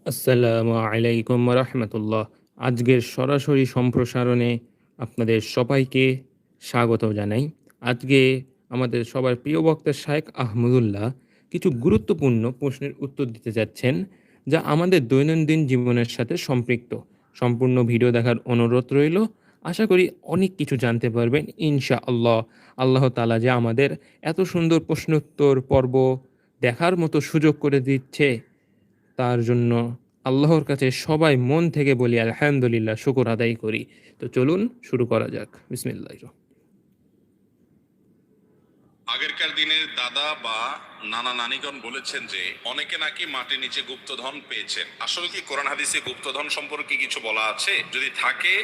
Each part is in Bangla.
আসসালামু আলাইকুম রহমতুল্লাহ। আজকের সরাসরি সম্প্রসারণে আপনাদের সবাইকে স্বাগত জানাই। আজকে আমাদের সবার প্রিয় বক্তা শায়েখ আহমদুল্লাহ কিছু গুরুত্বপূর্ণ প্রশ্নের উত্তর দিতে যাচ্ছেন, যা আমাদের দৈনন্দিন জীবনের সাথে সম্পৃক্ত। সম্পূর্ণ ভিডিও দেখার অনুরোধ রইল। আশা করি অনেক কিছু জানতে পারবেন ইনশাআল্লাহ। আল্লাহ তাআলা যে আমাদের এত সুন্দর প্রশ্নোত্তর পর্ব দেখার মতো সুযোগ করে দিচ্ছে, তার জন্য আল্লাহর কাছে সবাই মন থেকে বলি আলহামদুলিল্লাহ, শুকর আদায় করি। তো চলুন শুরু করা যাক। বিসমিল্লাহির। আগেরকার দিনের দাদা বা নানা নানিগণ বলেছেন যে অনেকে নাকি মাটির নিচে গুপ্তধন পেয়েছেন। আসলে কি কোরআন হাদিসে গুপ্তধন সম্পর্কে কিছু বলা আছে? যদি থাকে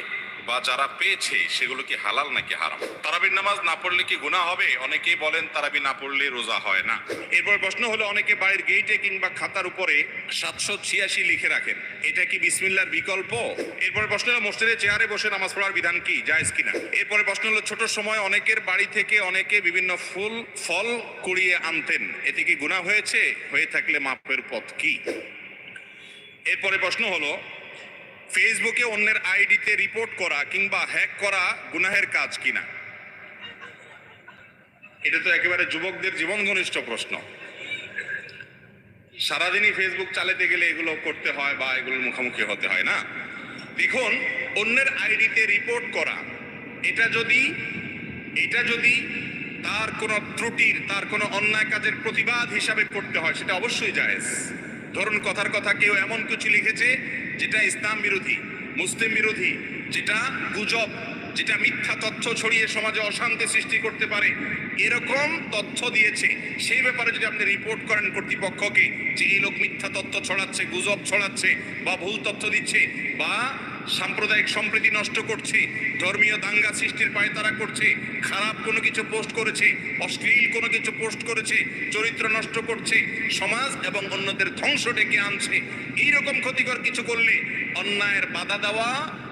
বা যারা পেয়েছে সেগুলো কি হালাল নাকি হারাম? তারাবির নামাজ না পড়লে কি গুনাহ হবে? অনেকেই বলেন তারাবি না পড়লে রোজা হয় না। এরপর প্রশ্ন হলো, অনেকে বাড়ির গেটে কিংবা খাতার উপরে 786 লিখে রাখেন, এটা কি বিসমিল্লাহর বিকল্প? এরপর প্রশ্ন হলো, মসজিদে চেয়ারে বসে নামাজ পড়ার বিধান কি, জায়েজ কিনা? এরপরে প্রশ্ন হলো, ছোট সময় অনেকের বাড়ি থেকে অনেকে বিভিন্ন ফল কুড়িয়ে আনতেন, এতে কি গুনাহ হয়েছে? হয়ে থাকলে মাপের পথ কি? এরপরে প্রশ্ন হলো, ফেসবুকে অন্যের আইডিতে রিপোর্ট করা কিংবা হ্যাক করা গুনাহের কাজ কিনা? এটা তো একেবারে যুবকদের জীবন ঘনিষ্ঠ প্রশ্ন। সারাদিনই ফেসবুক চালাতে গেলে এগুলো করতে হয় বা এগুলোর মুখোমুখি হতে হয় না। দেখুন, অন্যের আইডিতে রিপোর্ট করা, এটা যদি তার কোনো ত্রুটির, তার কোনো অন্যায় কাজের প্রতিবাদ হিসাবে করতে হয়, সেটা অবশ্যই জায়েজ। ধরুন, কথার কথা কেউ এমন কিছু লিখেছে যেটা ইসলাম বিরোধী, মুসলিম বিরোধী, যেটা গুজব, যেটা মিথ্যা তথ্য ছড়িয়ে সমাজে অশান্তি সৃষ্টি করতে পারে, এরকম তথ্য দিয়েছে, সেই ব্যাপারে যদি আপনি রিপোর্ট করেন কর্তৃপক্ষকে যে এই লোক মিথ্যা তথ্য ছড়াচ্ছে, গুজব ছড়াচ্ছে বা ভুল তথ্য দিচ্ছে বা সাম্প্রদায়িক সম্প্রীতি নষ্ট করছে, ধর্মীয় দাঙ্গা সৃষ্টির পায়তারা করছে, খারাপ কোনো কিছু পোস্ট করেছে, অশ্লীল কোনো কিছু পোস্ট করেছে, চরিত্র নষ্ট করছে, সমাজ এবং অন্যদের ধ্বংস ডেকে আনছে, এইরকম ক্ষতিকর কিছু করলে অন্যায়ের বাধা দেওয়া,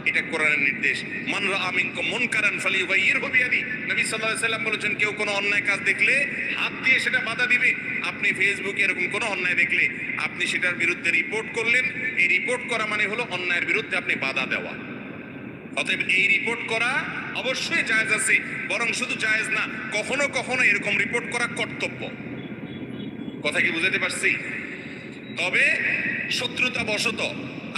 এটা কোরআনের নির্দেশ। মান রাআ মিনকুম মুনকারান ফালিয়ুগাইয়িরহু বিয়াদিহি। নবী সাল্লাল্লাহু আলাইহি সাল্লাম বলেছেন, কেউ কোনো অন্যায় কাজ দেখলে হাত দিয়ে সেটা বাধা দিবে। আপনি ফেসবুকে এরকম কোনো অন্যায় দেখলে আপনি সেটার বিরুদ্ধে রিপোর্ট করলেন। এই রিপোর্ট করা মানে হলো অন্যায়ের বিরুদ্ধে আপনি বাধা দেওয়া। অতএব এই রিপোর্ট করা অবশ্যই জায়েজ আছে, বরং শুধু জায়েজ না, কখনো কখনো এরকম রিপোর্ট করা কর্তব্য। কথা কি বুঝাতে পারছি? তবে শত্রুতা বশত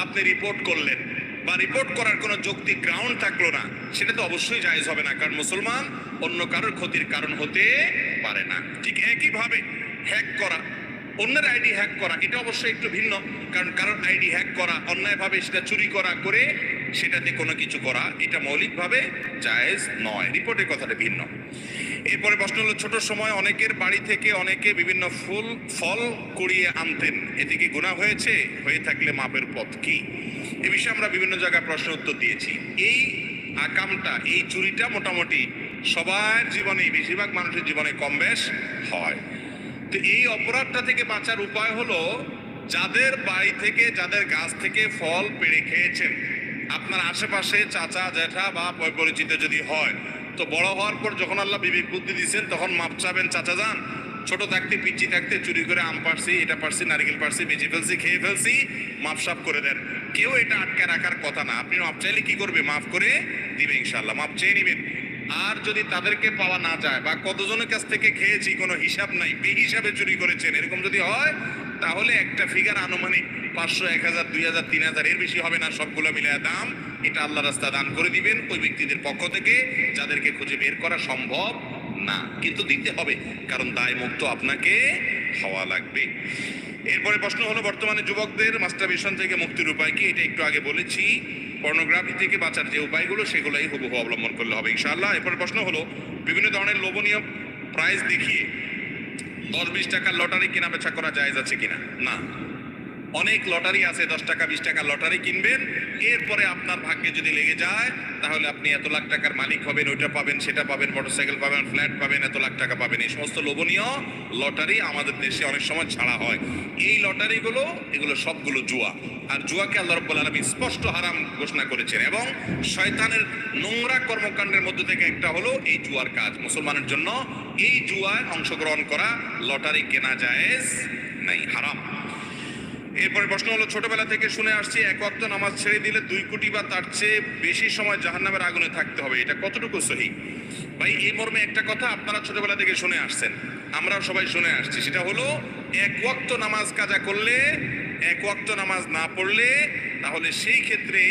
আপনি রিপোর্ট করলেন বা রিপোর্ট করার কোনো যৌক্তিক গ্রাউন্ড থাকলো না, সেটা তো অবশ্যই জায়েজ হবে না, কারণ মুসলমান অন্য কারোর ক্ষতির কারণ হতে পারে না। ঠিক একইভাবে হ্যাক করা, অন্যের আইডি হ্যাক করা, এটা অবশ্যই একটু ভিন্ন, কারণ কারোর আইডি হ্যাক করা, অন্যায়ভাবে সেটা চুরি করা করে সেটাতে কোনো কিছু করা, এটা মৌলিকভাবে জায়েজ নয়। রিপোর্টের কথাটা ভিন্ন। এরপরে প্রশ্ন হলো, ছোট সময় অনেকের বাড়ি থেকে অনেকে বিভিন্ন ফল কুড়িয়ে আনতেন, এতে কি গুনাহ হয়েছে? হয়ে থাকলে মাপের পথ কি? এ বিষয়ে আমরা বিভিন্ন জায়গায় প্রশ্ন উত্তর দিয়েছি। এই আকামটা, এই চুরিটা মোটামুটি সবার জীবনে, বেশিরভাগ মানুষের জীবনে কম বেশ হয়। তো এই অপরাধটা থেকে বাঁচার উপায় হলো, যাদের বাড়ি থেকে, যাদের গাছ থেকে ফল পেড়ে খেয়েছেন, আপনার আশেপাশে চাচা জ্যাঠা বা পরিচিত যদি হয়, তো বড় হওয়ার পর যখন আল্লাহ বিবেক বুদ্ধি দিচ্ছেন, তখন মাপ চাবেন, চাচা যান, ছোট থাকতে পিচ্ছি থাকতে চুরি করে আম পারছি, এটা পারছি, নারিকেল পারছি, বেঁচে ফেলছি, খেয়ে ফেলছি, মাপ সাপ করে দেন। কেউ এটা আটকে রাখার কথা না। আপনি মাপ চাইলে কি করবে? মাফ করে দিবে ইনশাআল্লাহ, মাপ চেয়ে নিবেন। আর যদি তাদেরকে পাওয়া না যায় বা কতজনের কাছ থেকে খেয়েছি কোনো হিসাব নাই, বেহিসাবে চুরি করেছেন, এরকম যদি হয়, তাহলে একটা ফিগার আনুমানিক 500, 1000, 2000, 3000, এর বেশি হবে না, সবগুলো মিলিয়ে দাম, এটা আল্লাহ রাস্তা দান করে দিবেন ওই ব্যক্তিদের পক্ষ থেকে যাদেরকে খুঁজে বের করা সম্ভব না, কিন্তু দিতে হবে, কারণ দায় মুক্ত আপনাকে হওয়া লাগবে। এরপরে প্রশ্ন হলো, বর্তমানে যুবকদের মাস্টারবেশন থেকে মুক্তির উপায় কি? এটা একটু আগে বলেছি। পর্নোগ্রাফি থেকে বাঁচার যে উপায়গুলো, সেগুলোই হুবহু অবলম্বন করলে হবে ইনশাআল্লাহ। এরপরে প্রশ্ন হলো, বিভিন্ন ধরনের লোভনীয় প্রাইজ দেখিয়ে 10-20 টাকার লটারি কেনা বেচা করা জায়েজ আছে কিনা? না। অনেক লটারি আছে, 10 টাকা 20 টাকার লটারি কিনবেন, এরপরে আপনার ভাগ্যে যদি লেগে যায়, তাহলে আপনি এত লাখ টাকার মালিক হবেন, ওইটা পাবেন, সেটা পাবেন, মোটরসাইকেল পাবেন, ফ্ল্যাট পাবেন, এত লাখ টাকা পাবেন। এই সমস্ত লোভনীয় লটারি আমাদের দেশে অনেক সময় ছাড়া হয়। এই লটারিগুলো, এগুলো সবগুলো জুয়া। আর জুয়াকে আল্লাহ রাব্বুল আলামিন স্পষ্ট হারাম ঘোষণা করেছেন, এবং শয়তানের নোংরা কর্মকাণ্ডের মধ্যে থেকে একটা হলো এই জুয়ার কাজ। মুসলমানের জন্য এই জুয়ায় অংশগ্রহণ করা, লটারি কেনা জায়েজ নাই, হারাম। এরপরে প্রশ্ন হলো, ছোটবেলা থেকে শুনে আসছি এক ওয়াক্ত নামাজ ছেড়ে দিলে 2 কোটি বা তার চেয়ে বেশি সময় জাহান্নামের আগুনে থাকতে হবে, এটা কতটুকু সহি? ভাই এই মর্মে একটা কথা আপনারা ছোটবেলা থেকে শুনে আসছেন, আমরাও সবাই শুনে আসছি, সেটা হলো এক ওয়াক্ত নামাজ কাজা করলে, এক ওয়াক্ত নামাজ না পড়লে, তাহলে সেই ক্ষেত্রে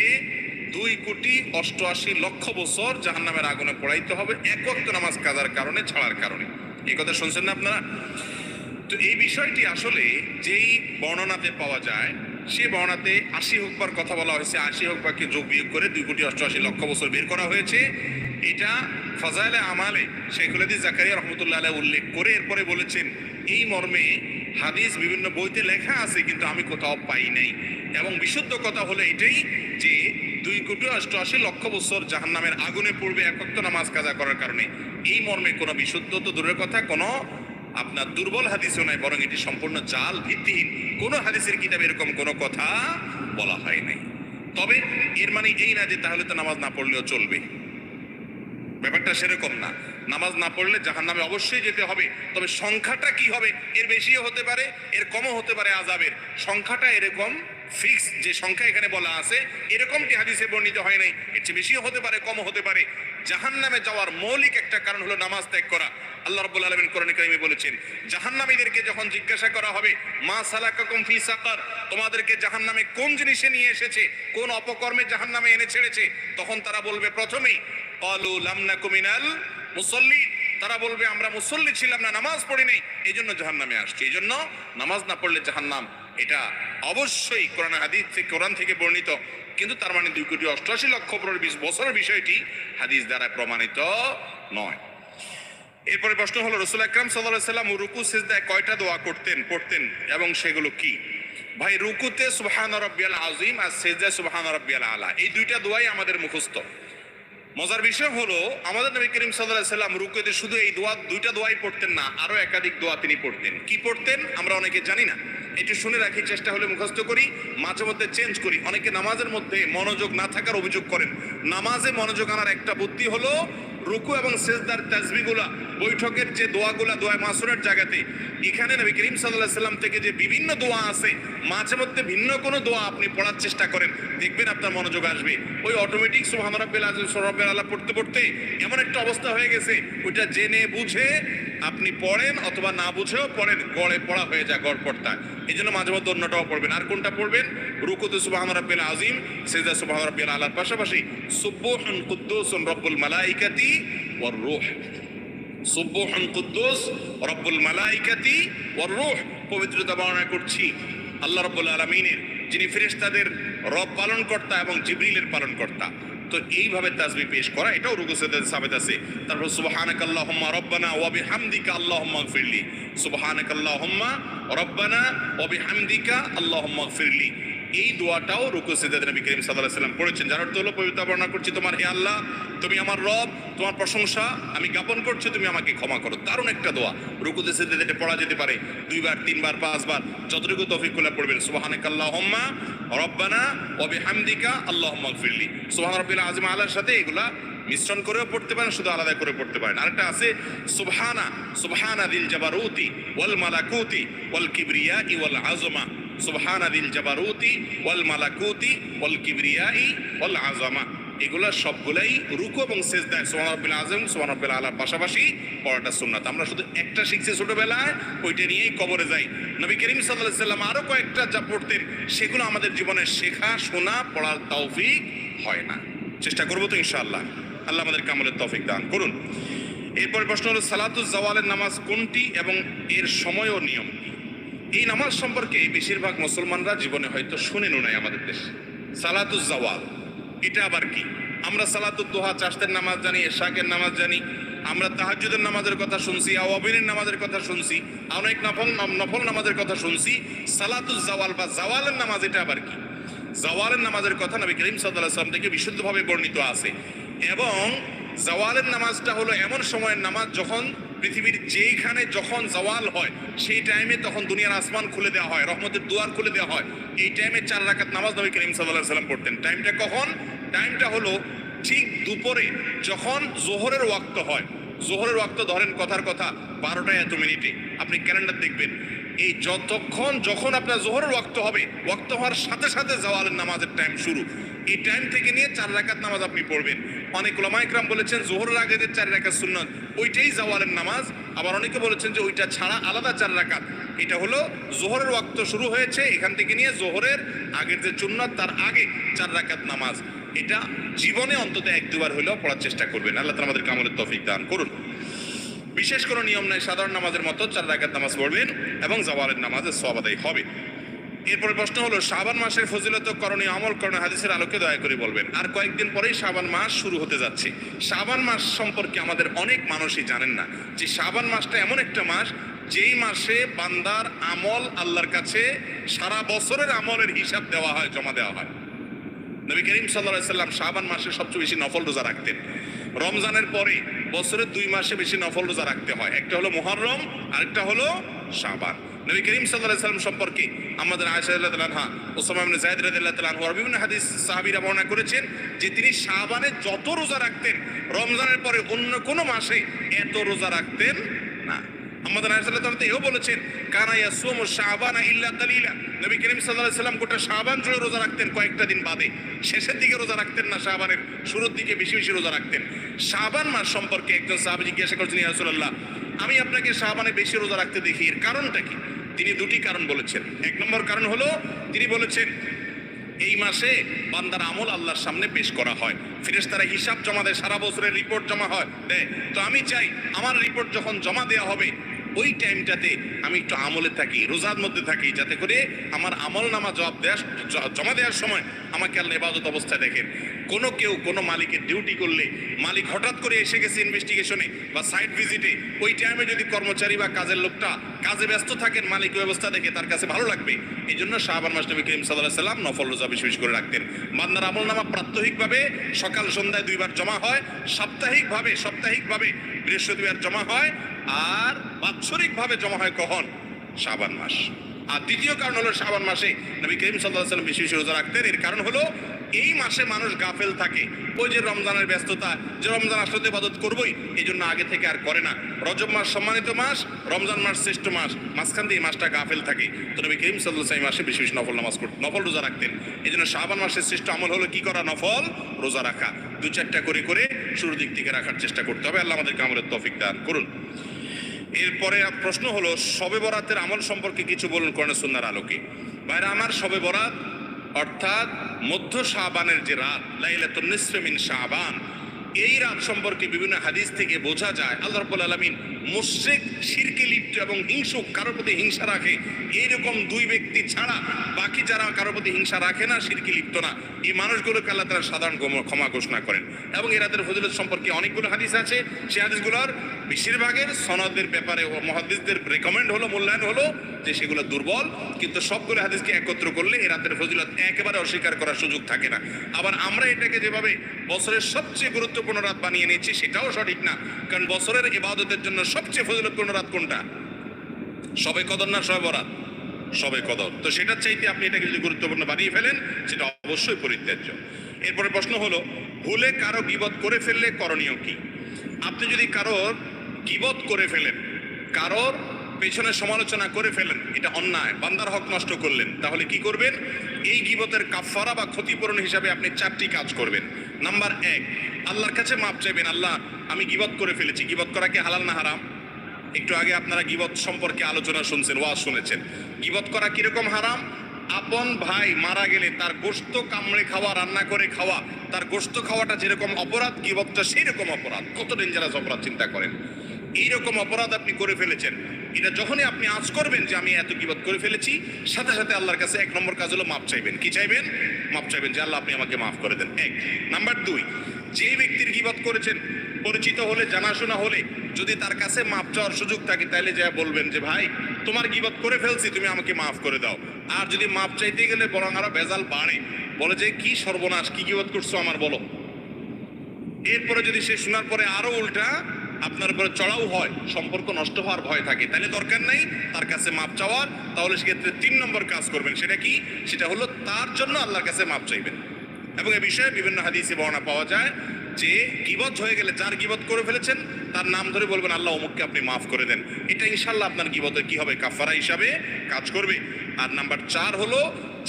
2,88,00,000 বছর জাহান্নামের আগুনে পোড়াইতে হবে এক ওয়াক্ত নামাজ কাজার কারণে, ছাড়ার কারণে। এই কথা শুনছেন না আপনারা? তো এই বিষয়টি আসলে যেই বর্ণনাতে পাওয়া যায়, সে বর্ণনাতে 80 হুকবার কথা বলা হয়েছে, 80 হুকবাকে যোগ বিয়োগ করে 2,88,00,000 বছর বের করা হয়েছে। এটা ফাজাইলে আমালে শেখুল হাদিস জাকারিয়া রহমতুল্লাহ আলাইহি উল্লেখ করে এরপরে বলেছেন এই মর্মে হাদিস বিভিন্ন বইতে লেখা আছে, কিন্তু আমি কোথাও পাই নাই। এবং বিশুদ্ধ কথা হলো এটাই যে 2,88,00,000 বছর জাহান্নামের আগুনে পড়বে এক ওয়াক্ত নামাজ কাজা করার কারণে। এই মর্মে কোনো বিশুদ্ধ তো দূরের কথা, কোনো আপনার দুর্বল হাদিসও নাই, বরং এটি সম্পূর্ণ জাল, ভিত্তিহীন। কোনো হাদিসের কিতাবে এরকম কোনো কথা বলা হয় নাই। তবে এর মানে এই না যে তাহলে তো নামাজ না পড়লেও চলবে, ব্যাপারটা সেরকম না। নামাজ না পড়লে জাহান্নামে অবশ্যই যেতে হবে, তবে সংখ্যাটা কি হবে, এর বেশিও হতে পারে, এর কমও হতে পারে। আযাবের সংখ্যাটা এরকম ফিক্স যে সংখ্যা এখানে বলা আছে এরকমটি হাদিসে বর্ণিত হয় নাই, এর চেয়ে বেশিও হতে পারে, কমও হতে পারে। জাহান্নামে যাওয়ার মৌলিক একটা কারণ হলো নামাজ ত্যাগ করা। আল্লাহ রাব্বুল আলামিন কোরআনে কারিমে বলেছেন, জাহান্নামীদেরকে যখন জিজ্ঞাসা করা হবে, মা সালাকাকুম ফি সাকার, তোমাদেরকে জাহান্নামে কোন জিনিসে নিয়ে এসেছে, কোন অপকর্মে জাহান্নামে এনে ছেড়েছে, তখন তারা বলবে প্রথমেই ক্বালু লাম নাকু মিনাল মুসাল্লিন, তারা বলবে আমরা মুসল্লি ছিলাম না, নামাজ পড়ি নাই, এই জন্য জাহান্নামে আসছি। এই জন্য নামাজ না পড়লে জাহান্নাম, এটা অবশ্যই কোরআন হাদিস থেকে, কোরআন থেকে বর্ণিত। কিন্তু তার মানে 2,88,00,000 বছরের বিষয়টি হাদিস দ্বারা প্রমাণিত নয়। এরপরে প্রশ্ন হলো, রাসূল আকরাম সাল্লাল্লাহু আলাইহি সাল্লাম রুকু সিজদায় কয়টা দোয়া পড়তেন এবং সেগুলো কি? ভাই রুকুতে সুবহান রাব্বিয়াল আযীম আর সিজদায় সুবহান রাব্বিয়াল আলা, এই দুইটা দোয়াই আমাদের মুখস্থ। মজার বিষয় হলো আমাদের নবী করিম সাল্লাল্লাহু আলাইহি সাল্লাম রুকুতে শুধু এই দুইটা দোয়াই পড়তেন না, আরো একাধিক দোয়া তিনি পড়তেন। কি পড়তেন আমরা অনেকে জানি না, একটু শুনে রাখি, চেষ্টা হলে মুখস্থ করি, মাঝে মধ্যে চেঞ্জ করি। অনেকে নামাজের মধ্যে মনোযোগ না থাকার অভিযোগ করেন। নামাজে মনোযোগ আনার একটা বুদ্ধি হলো রুকু এবং সিজদার তাসবিহগুলা, বৈঠকের যে দোয়াগুলা, দোয়া মাসুরের জায়গাতে, এখানে নবী করিম সাল্লাল্লাহু আলাইহি সাল্লাম থেকে যে বিভিন্ন দোয়া আছে, মাঝে মধ্যে ভিন্ন কোনো দোয়া আপনি পড়ার চেষ্টা করেন, দেখবেন আপনার মনোযোগ আসবে। ওই অটোমেটিক সুবহান রাব্বিল আযীম সুবহান রাব্বিল আলা পড়তে পড়তে এমন একটা অবস্থা হয়ে গেছে, ওইটা জেনে বুঝে আপনি পড়েন অথবা না বুঝেও পড়েন, গড়ে পড়া হয়ে যায়, গড় পড়তা। এই জন্য মাঝে মধ্যে অন্যটাও পড়বেন। আর কোনটা পড়বেন? রুকুতে সুবহান রাব্বিল আযীম, সিজদা সুবহান রাব্বিল আলার পাশাপাশি সুবহুন কুদ্দুসুন রব্বুল মালাইকাতি ওয়ার রূহ, সুবহুন কুদ্দুস রব্বুল মালাইকাতি ওয়ার রূহ, পবিত্রতা বর্ণনা করছি আল্লাহ রাব্বুল আলামিনের, যিনি ফেরেশতাদের রব পালনকর্তা এবং জিবরিলের পালনকর্তা। তো এইভাবে তাসবিহ পেশ করা, এটাও রুকু সিজদাতে সাবিত আছে। তারপর সুবহানাকাল্লাহুম্মা রাব্বানা ওয়া বিহামদিকা আল্লাহুম্মা ইগফিরলি, সুবহানাকাল্লাহুম্মা রাব্বানা ওয়া বিহামদিকা আল্লাহুম্মা ইগফিরলি, এই দোয়াটাও রুকু সিজদাতে নবী করিম সাল্লাল্লাহু আলাইহি সাল্লাম পড়েছেন। যার অর্থ হলো পবিত্রতা বর্ণনা করছি তোমার, হে আল্লাহ তুমি আমার রব, তোমার প্রশংসা আমি জ্ঞাপন করছি, তুমি আমাকে ক্ষমা করো। দারুণ একটা দোয়া, রুকুতে সিজদাতে পড়া যেতে পারে 2 বার 3 বার 5 বার, যতটুকু তৌফিক করে পড়বেন। সুবহানাকাল্লাহুম্মা রাব্বানা ওয়া বিহামদিকা আল্লাহুম্মা ইগফিরলি, সুবহান রাব্বিল আযীম আলার সাথে এগুলা মিশ্রণ করেও পড়তে পারেন, শুধু আলাদা করে পড়তে পারেন। আরেকটা আছে সুবহানা দিল জাবারুতি ওয়াল মালাকুতি ওয়াল কিবরিয়াই ওয়াল আযমা, সুবহানা দিল জাবারুতি ওয়াল মালাকুতি ওয়াল কিবরিয়াই ওয়াল আযমা, এগুলা সবগুলাই রুকু এবং সিজদায় সুবহান রাব্বিল আযীম সুবহান রাব্বিল আলার পাশাপাশি পড়াটা সুন্নাত। আমরা শুধু একটা শিখছি ছোটবেলায়, ওইটা নিয়েই কবরে যাই। নবী করিম সাল্লাল্লাহু আলাইহি সাল্লাম আরো কয়েকটা যা পড়তেন, সেগুলো আমাদের জীবনে শেখা, শোনা, পড়ার তৌফিক হয় না। চেষ্টা করবো তো ইনশাআল্লাহ, আল্লাহ আমাদেরকে আমলের তৌফিক দান করুন। এরপর প্রশ্ন হলো, সালাতুজ জাওয়ালের নামাজ কোনটি এবং এর সময় ও নিয়ম? এই নামাজ সম্পর্কে বেশিরভাগ মুসলমানরা জীবনে হয়তো শুনেনও নাই আমাদের দেশে। সালাতুজ জাওয়াল এটা আবার কি? আমরা সালাতুদ দুহা, চাষতের নামাজ জানি, এশাকের নামাজ জানি, আমরা তাহাজ্জুদের নামাজের কথা শুনছি, আওয়াবিনের নামাজের কথা শুনছি, অনেক নফল নামাজের কথা শুনছি। সালাতুজ জাওয়াল বা জাওয়ালের নামাজ এটা আবার কি? জাওয়ালের নামাজের কথা নবী করিম সাল্লাল্লাহু আলাইহি ওয়াসাল্লাম থেকে বিশুদ্ধভাবে বর্ণিত আছে। এবং জাওয়ালের নামাজটা হলো এমন সময়ের নামাজ যখন পৃথিবীর যেইখানে যখন জাওয়াল হয় সেই টাইমে তখন দুনিয়ার আসমান খুলে দেওয়া হয়, রহমতের দুয়ার খুলে দেওয়া হয়। এই টাইমে 4 রাকাত নামাজ নবী করিম সাল্লাল্লাহু আলাইহি ওয়াসাল্লাম পড়তেন। টাইমটা কখন? টাইমটা হলো ঠিক দুপুরে যখন জোহরের ওয়াক্ত হয়। জোহরের ওয়াক্ত ধরেন কথার কথা 12টা এত মিনিটে, আপনি ক্যালেন্ডার দেখবেন এই যখন আপনার জোহরের ওয়াক্ত হবে, ওয়াক্ত হওয়ার সাথে সাথে জাওয়ালের নামাজের টাইম শুরু, এই টাইম থেকে নিয়ে 4 রাকাত নামাজ আপনি পড়বেন। অনেক উলামা ইকরাম বলেছেন জোহরের আগে যে 4 রাকাত সুন্নাত ওইটাই জাওয়ালের নামাজ, আবার অনেকে বলেছেন যে ওইটা ছাড়া আলাদা 4 রাকাত। এটা হলো জোহরের ওয়াক্ত শুরু হয়েছে এখান থেকে নিয়ে জোহরের আগের যে সুন্নাত তার আগে 4 রাকাত নামাজ। এটা জীবনে অন্তত 1-2 বার হলেও পড়ার চেষ্টা করবেন। আল্লাহ তাআলা আমাদের আমলের তৌফিক দান করুন। বিশেষ কোনো নিয়ম নাই, সাধারণ নামাজের মতো 4 রাকাত নামাজ পড়বেন এবং জাওয়ালের নামাজের সওয়াব আদায় হবে। এরপরে প্রশ্ন হলো শাবান মাসের ফজিলত করণীয় আমল করণীয় হাদিসের আলোকে দয়া করে বলবেন। আর কয়েকদিন পরেই শাবান মাস শুরু হতে যাচ্ছে। শাবান মাস সম্পর্কে আমাদের অনেক মানুষই জানেন না যে শাবান মাসটা এমন একটা মাস যেই মাসে বান্দার আমল আল্লাহর কাছে সারা বছরের আমলের হিসাব দেওয়া হয়, জমা দেওয়া হয়। নবী করিম সাল্লাল্লাহু আলাইহি সাল্লাম শাবান মাসে সবচেয়ে বেশি নফল রোজা রাখতেন। রমজানের পরে বছরের 2 মাসে বেশি নফল রোজা রাখতে হয়, একটা হলো মুহররম আরেকটা হলো শাবান। নবী করিম সাল্লাল্লাহু আলাইহি সাল্লাম সম্পর্কে আমাদের আয়েশা রাদিয়াল্লাহু আনহা, উসামা ইবনে যায়েদ রাদিয়াল্লাহু তাআলা আনহু আর বিভিন্ন হাদিস সাহাবীরা বর্ণনা করেছেন যে তিনি শাবানে যত রোজা রাখতেন রমজানের পরে অন্য কোনো মাসে এত রোজা রাখতেন না। আমাদের আয়েশা রাদিয়াল্লাহু তাআলা এও বলেছেন কানা ইয়াসুমু শাবানা ইল্লা কালিলা, নবী করিম সাল্লাল্লাহু আলাইহি সাল্লাম গোটা শাবান জুড়ে রোজা রাখতেন, কয়েকটা দিন বাদে শেষের দিকে রোজা রাখতেন না, শাবানের শুরুর দিকে বেশি বেশি রোজা রাখতেন। শাবান মাস সম্পর্কে একজন সাহাবী জিজ্ঞাসা করেছেন ইয়া রাসূলুল্লাহ, আমি আপনাকে শাবানে বেশি রোজা রাখতে দেখি, এর কারণটা কি? তিনি 2টি কারণ বলেছেন। 1 নম্বর কারণ হলো তিনি বলেছেন এই মাসে বান্দার আমল আল্লাহর সামনে পেশ করা হয়, ফেরেশতারা হিসাব জমা দেয়, সারা বছরের রিপোর্ট জমা হয় দেয়। তো আমি চাই আমার রিপোর্ট যখন জমা দেওয়া হবে ওই টাইমটাতে আমি একটু আমলে থাকি, রোজার মধ্যে থাকি, যাতে করে আমার আমল নামা জমা দেওয়ার সময় আমাকে আল্লাহ ইবাদত অবস্থায় দেখেন। কোনো মালিকের ডিউটি করলে মালিক হঠাৎ করে এসে গেছে ইনভেস্টিগেশনে বা সাইট ভিজিটে, ওই টাইমে যদি কর্মচারী বা কাজের লোকটা কাজে ব্যস্ত থাকেন, মালিক ব্যবস্থা দেখে তার কাছে ভালো লাগবে। এই জন্য শাবান মাস নবী করিম সাল্লাল্লাহু আলাইহি সাল্লাম নফল রোজা বেশি বেশি করে রাখতেন। বান্দার আমল নামা প্রাত্যহিকভাবে সকাল সন্ধ্যায় 2 বার জমা হয়, সাপ্তাহিকভাবে বৃহস্পতিবার জমা হয়, আর বাৎসরিকভাবে জমা হয় কখন? শাবান মাস। আর দ্বিতীয় কারণ হলো শাবান মাসে নবী করিম সাল্লাল্লাহু আলাইহি সাল্লাম বেশি বেশি রোজা রাখতেন। এর কারণ হলো এই মাসে মানুষ গাফেল থাকে, ওই যে রমজানের ব্যস্ততা, যে রমজান আসলে ইবাদত করবই, এই জন্য আগে থেকে আর করে না। রজব মাস সম্মানিত মাস, রমজান মাস শ্রেষ্ঠ মাস, মাঝখান দিয়ে এই মাসটা গাফেল থাকে। তো নবী করিম সাল্লাল্লাহু আলাইহি ওয়াসাল্লাম মাসে বেশি বেশি নফল রোজা রাখতেন। এই জন্য শাবান মাসের শ্রেষ্ঠ আমল হলো কি করা? নফল রোজা রাখা। 2-4টা করে শুরুর দিক থেকে রাখার চেষ্টা করতে হবে। আল্লাহ আমাদেরকে আমলের তৌফিক দান করুন। এরপরে প্রশ্ন হলো শবে বরাতের আমল সম্পর্কে কিছু বলুন কোরআনের সুন্নাহর আলোকে। ভাইরা আমার, শবে বরাত অর্থাৎ মধ্য শাবানের যে রাত, লাইলাতুন নিসফি মিন শাবান, এই রাত সম্পর্কে বিভিন্ন হাদিস থেকে বোঝা যায় আল্লাহ রাব্বুল আলামিন মুশরিক, শিরকে লিপ্ত এবং হিংসুক, কারোর প্রতি হিংসা রাখে এইরকম 2 ব্যক্তি ছাড়া বাকি যারা কারোর প্রতি হিংসা রাখে না, শিরকে লিপ্ত না, এই মানুষগুলোকে আল্লাহ তাআলা সাধারণ ক্ষমা ঘোষণা করেন। এবং এই রাতের ফজিলত সম্পর্কে অনেকগুলো হাদিস আছে। সেই হাদিসগুলোর বেশিরভাগের সনদের ব্যাপারে মুহাদ্দিসদের রেকমেন্ড হলো, মূল্যায়ন হলো যে সেগুলো দুর্বল, কিন্তু সবগুলো হাদিসকে একত্র করলে এই রাতের ফজিলত একেবারে অস্বীকার করার সুযোগ থাকে না। আবার আমরা এটাকে যেভাবে বছরের সবচেয়ে গুরুত্বপূর্ণ রাত বানিয়ে নিয়েছি সেটাও সঠিক না, কারণ বছরের ইবাদতের জন্য সবচেয়ে ফজিলতপূর্ণ রাত কোনটা? শবে কদর না শবে বরাত? শবে কদর। তো সেটার চাইতে আপনি এটাকে যদি গুরুত্বপূর্ণ বানিয়ে ফেলেন সেটা অবশ্যই পরিত্যাজ্য। এরপরে প্রশ্ন হলো ভুলে কারো গীবত করে ফেললে করণীয় কি? আপনি যদি কারোর গীবত করে ফেলেন, কারোর পেছনে সমালোচনা করে ফেলেন, এটা অন্যায়, বান্দার হক নষ্ট করলেন, তাহলে কি করবেন? এই গীবতের কাফারা বা ক্ষতিপূরণ হিসাবে আপনি 4টি কাজ করবেন। নাম্বার 1, আল্লাহর কাছে মাপ চাইবেন। আল্লাহ, আমি গীবত করে ফেলেছি। গীবত করা কি হালাল না হারাম? একটু আগে আপনারা গীবত সম্পর্কে আলোচনা শুনছেন, ওয়াজ শুনেছেন। গীবত করা কিরকম হারাম? আপন ভাই মারা গেলে তার গোশত কামড়ে খাওয়া, রান্না করে খাওয়া, তার গোশত খাওয়াটা যেরকম অপরাধ, গীবতটা সেই রকম অপরাধ। কত ডেঞ্জারাস অপরাধ চিন্তা করেন। এইরকম অপরাধ আপনি করে ফেলেছেন, এটা যখনই আপনি আজ করবেন যে আমি এত গীবত করে ফেলেছি, সাথে সাথে আল্লাহর কাছে 1 নম্বর কাজ হলো মাপ চাইবেন। কি চাইবেন? মাপ চাইবেন যে আল্লাহ আপনি আমাকে মাফ করে দেন। 1 নাম্বার 2, যে ব্যক্তির গীবত করেছেন পরিচিত হলে, জানাশোনা হলে, যদি তার কাছে মাপ চাওয়ার সুযোগ থাকে তাহলে যা বলবেন যে ভাই তোমার গীবত করে ফেলছি, তুমি আমাকে মাফ করে দাও। আর যদি মাপ চাইতে গেলে বরং আরো বেজাল বাড়ে, বলে যে কি সর্বনাশ, কি গীবত করছো আমার বলো। এরপরে যদি সে শোনার পরে আরো উল্টা আপনার উপরে চড়াও হয়, সম্পর্ক নষ্ট হওয়ার ভয় থাকে, তাহলে দরকার নাই তার কাছে মাপ চাওয়ার। তাহলে সেক্ষেত্রে 3 নম্বর কাজ করবেন। সেটা কি? সেটা হলো তার জন্য আল্লাহর কাছে মাপ চাইবেন। এবং এ বিষয়ে বিভিন্ন হাদিসে বর্ণনা পাওয়া যায়। যে গীবত হয়ে গেলে, যার গীবত করে ফেলেছেন তার নাম ধরে বলবেন আল্লাহ অমুককে আপনি মাফ করে দেন। এটা ইনশাল্লাহ আপনার গীবতের কি হবে, কাফারা হিসাবে কাজ করবে। আর নাম্বার 4 হলো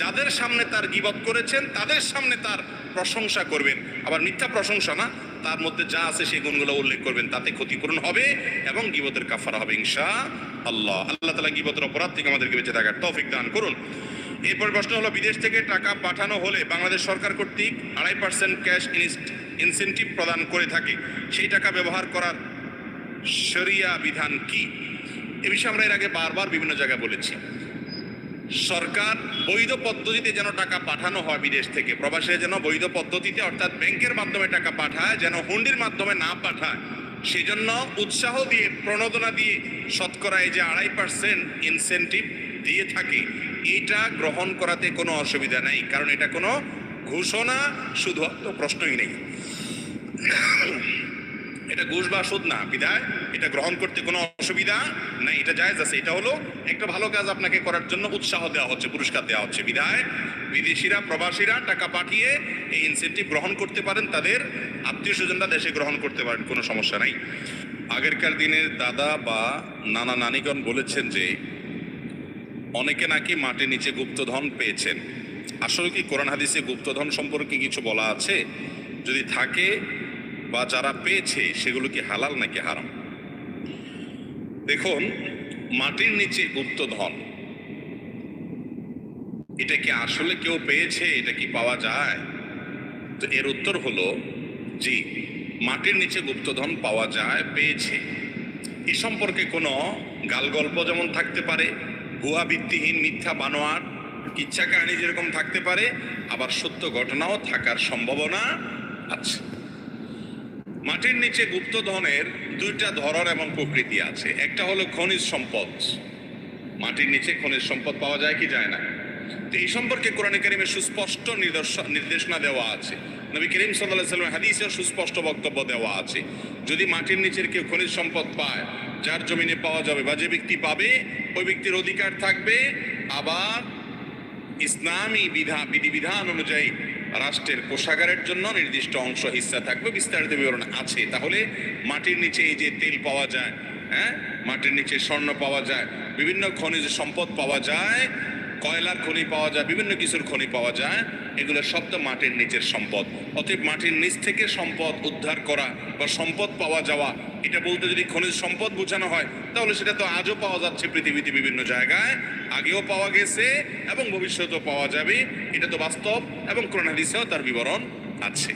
যাদের সামনে তার গীবত করেছেন তাদের সামনে তার প্রশংসা করবেন। আবার মিথ্যা প্রশংসা না, তার মধ্যে যা আছে সেই গুণগুলো উল্লেখ করবেন, তাতে ক্ষতিপূরণ হবে এবং গীবতের কাফারা হবে ইনশাআল্লাহ। আল্লাহ তাআলা গীবতের অপরাধ থেকে আমাদেরকে বেঁচে থাকার তৌফিক দান করুন। এরপর প্রশ্ন হলো, বিদেশ থেকে টাকা পাঠানো হলে বাংলাদেশ সরকার কর্তৃক 2.5% ক্যাশ ইনসেন্টিভ প্রদান করে থাকে, সেই টাকা ব্যবহার করার শরিয়া বিধান কি? এ বিষয়ে আমরা এর আগে বারবার বিভিন্ন জায়গায় বলেছি। সরকার বৈধ পদ্ধতিতে যেন টাকা পাঠানো হয়, বিদেশ থেকে প্রবাসীরা যেন বৈধ পদ্ধতিতে অর্থাৎ ব্যাংকের মাধ্যমে টাকা পাঠায়, যেন হুন্ডির মাধ্যমে না পাঠায়, সেজন্য উৎসাহ দিয়ে প্রণোদনা দিয়ে শতকরা এই যে 2.5% ইনসেন্টিভ দিয়ে থাকে, এটা গ্রহণ করাতে কোনো অসুবিধা নেই, কারণ এটা কোনো ঘোষণা, শুধুমাত্র প্রশ্নই নেই, এটা ঘুষ বা সুদ না, বিধায় এটা গ্রহণ করতে কোনো অসুবিধা নাই, এটা জায়েজ আছে। এটা হলো একটা ভালো কাজ আপনাকে করার জন্য উৎসাহ দেওয়া হচ্ছে, পুরস্কার দেওয়া হচ্ছে, বিধায় বিদেশিরা প্রবাসীরা টাকা পাঠিয়ে এই ইনসেন্টিভ গ্রহণ করতে পারেন, তাদের আত্মীয় স্বজনরা দেশে গ্রহণ করতে পারেন, কোনো সমস্যা নাই। আগেরকার দিনের দাদা বা নানা নানিগণ বলেছেন যে অনেকে নাকি মাটির নিচে গুপ্তধন পেয়েছেন। আসলে কি কোরআন হাদিসে গুপ্তধন সম্পর্কে কিছু বলা আছে? যদি থাকে বা যারা পেয়েছে সেগুলো কি হালাল নাকি হারাম? দেখুন, মাটির নিচে গুপ্তধন এটা কি আসলে কেউ পেয়েছে? এটা কি পাওয়া যায়? তো এর উত্তর হলো জি, মাটির নিচে গুপ্তধন পাওয়া যায়, পেয়েছে। এ সম্পর্কে কোনো গালগল্প যেমন থাকতে পারে, ভুয়া ভিত্তিহীন মিথ্যা বানোয়ার কিচ্ছা কাহিনী যেরকম থাকতে পারে, আবার সত্য ঘটনাও থাকার সম্ভাবনা আছে। মাটির নিচে গুপ্তধনের দুইটা ধরন এবং প্রকৃতি আছে। একটা হলো খনিজ সম্পদ। মাটির নিচে খনিজ সম্পদ পাওয়া যায় কি যায় না? তো এই সম্পর্কে কোরআনে কারিমে সুস্পষ্ট নির্দেশনা দেওয়া আছে। নবী করিম সাল্লাল্লাহু আলাইহি ওয়াসাল্লামের হাদিসেও সুস্পষ্ট বক্তব্য দেওয়া আছে। যদি মাটির নিচের কেউ খনিজ সম্পদ পায়, যার জমিনে পাওয়া যাবে বা যে ব্যক্তি পাবে ওই ব্যক্তির অধিকার থাকবে, আবার ইসলামী বিধিবিধান অনুযায়ী রাষ্ট্রের কোষাগারের জন্য নির্দিষ্ট অংশ হিস্সা থাকবে, বিস্তারিত বিবরণ আছে। তাহলে মাটির নিচে এই যে তেল পাওয়া যায়, হ্যাঁ, মাটির নিচে স্বর্ণ পাওয়া যায়, বিভিন্ন খনিজ সম্পদ পাওয়া যায়, কয়লার খনি পাওয়া যায়, বিভিন্ন কিছুর খনি পাওয়া যায়, এগুলো সব তো মাটির নিচের সম্পদ। অতএব মাটির নিচ থেকে সম্পদ উদ্ধার করা বা সম্পদ পাওয়া যাওয়া, এটা বলতে যদি খনিজ সম্পদ বোঝানো হয় তাহলে সেটা তো আজও পাওয়া যাচ্ছে পৃথিবীতে বিভিন্ন জায়গায়, আগেও পাওয়া গেছে এবং ভবিষ্যতেও পাওয়া যাবে, এটা তো বাস্তব এবং কোরআন হাদিসেও তার বিবরণ আছে।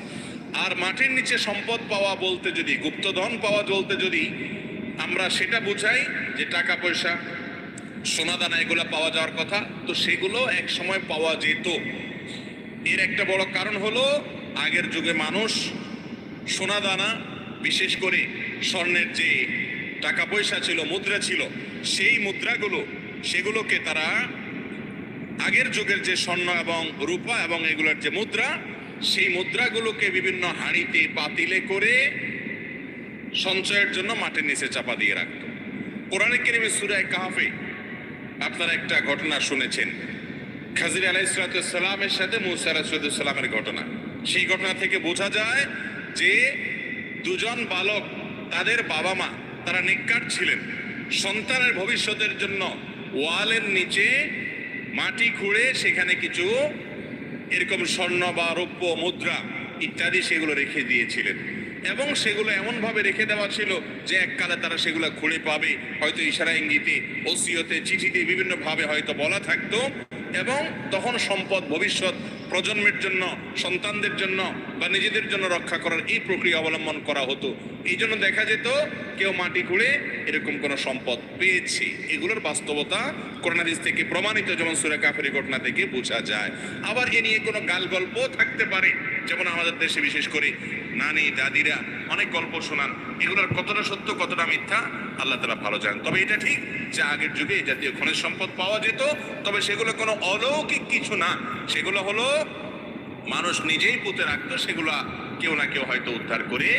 আর মাটির নিচে সম্পদ পাওয়া বলতে যদি, গুপ্তধন পাওয়া বলতে যদি আমরা সেটা বুঝাই যে টাকা পয়সা সোনাদানা এগুলো পাওয়া যাওয়ার কথা, তো সেগুলো এক সময় পাওয়া যেত। এর একটা বড় কারণ হলো আগের যুগে মানুষ সোনাদানা, বিশেষ করে স্বর্ণের যে টাকা পয়সা ছিল, মুদ্রা ছিল, সেই মুদ্রাগুলো সেগুলোকে তারা আগের যুগের যে স্বর্ণ এবং রূপা এবং এগুলোর যে মুদ্রা, সেই মুদ্রাগুলোকে বিভিন্ন হাঁড়িতে পাতিলে করে সঞ্চয়ের জন্য মাটির নিচে চাপা দিয়ে রাখত। কোরআনে কারিমে সূরা কাহফে আপনারা একটা ঘটনা শুনেছেন, খাজির আলাইহিসসালামের সাথে মূসা আলাইহিসসালামের ঘটনা। সেই ঘটনা থেকে বোঝা যায় যে দুজন বালক, তাদের বাবা মা তারা নেককার ছিলেন, সন্তানের ভবিষ্যতের জন্য ওয়ালের নিচে মাটি খুঁড়ে সেখানে কিছু এরকম স্বর্ণ বা রৌপ্য মুদ্রা ইত্যাদি সেগুলো রেখে দিয়েছিলেন, এবং সেগুলো এমনভাবে রেখে দেওয়া ছিল যে এককালে তারা সেগুলো খুঁড়ে পাবে, হয়তো ইশারা ইঙ্গিতে, ওসিয়তে, চিঠিতে বিভিন্নভাবে হয়তো বলা থাকতো, এবং তখন সম্পদ ভবিষ্যৎ প্রজন্মের জন্য, সন্তানদের জন্য বা নিজেদের জন্য রক্ষা করার এই প্রক্রিয়া অবলম্বন করা হতো। এই জন্য দেখা যেত কেউ মাটি খুঁড়ে এরকম কোনো সম্পদ পেয়েছে। এগুলোর বাস্তবতা কোরআন হাদিস থেকে প্রমাণিত, যেমন সূরা কাফের ঘটনা থেকে বোঝা যায়। আবার এ নিয়ে কোনো গাল গল্প থাকতে পারে, যেমন আমাদের দেশে বিশেষ করে নানি দাদিরা অনেক গল্প শোনান, এগুলোর কতটা সত্য কতটা মিথ্যা আল্লাহ তাআলা ভালো জানেন। তবে এটা ঠিক যে আগের যুগে এই জাতীয় খনিজ সম্পদ পাওয়া যেত, তবে সেগুলো কোনো অলৌকিক কিছু না, সেগুলো হলো মানুষ নিজেই পুঁতে রাখতো, সেগুলো কেউ না কেউ হয়তো উদ্ধার করে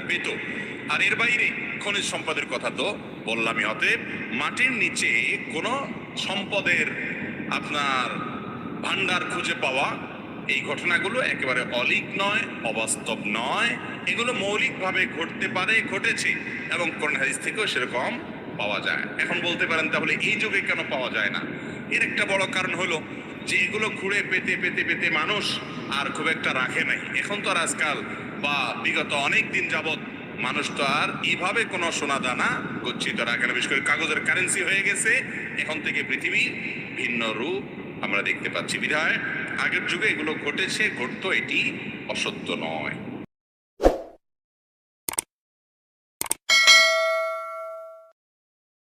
পেত। আর এর বাইরে খনিজ সম্পদের কথা তো বললামই। অতএব মাটির নিচে কোনো সম্পদের আপনার ভান্ডার খুঁজে পাওয়া এই ঘটনাগুলো একেবারে অলিক নয়, অবাস্তব নয়, এগুলো মৌলিকভাবে ঘটতে পারে, ঘটেছে, এবং কোরআন হাদিস থেকেও সেরকম পাওয়া যায়। এখন বলতে পারেন তাহলে এই যুগে কেন পাওয়া যায় না? এর একটা বড় কারণ হলো যে এগুলো ঘুরে পেতে পেতে পেতে মানুষ আর খুব একটা রাখে নাই। এখন তো আর আজকাল বা বিগত অনেক দিন যাবত মানুষ তো আর এইভাবে কোনো সোনা দানা গচ্ছিত রাখে না, বিশেষ করে কাগজের কারেন্সি হয়ে গেছে। এখন থেকে পৃথিবীর ভিন্ন রূপ আমরা দেখতে পাচ্ছি। বিধায় আগের যুগে এগুলো ঘটেছে, ঘটতো, এটি অসত্য নয়।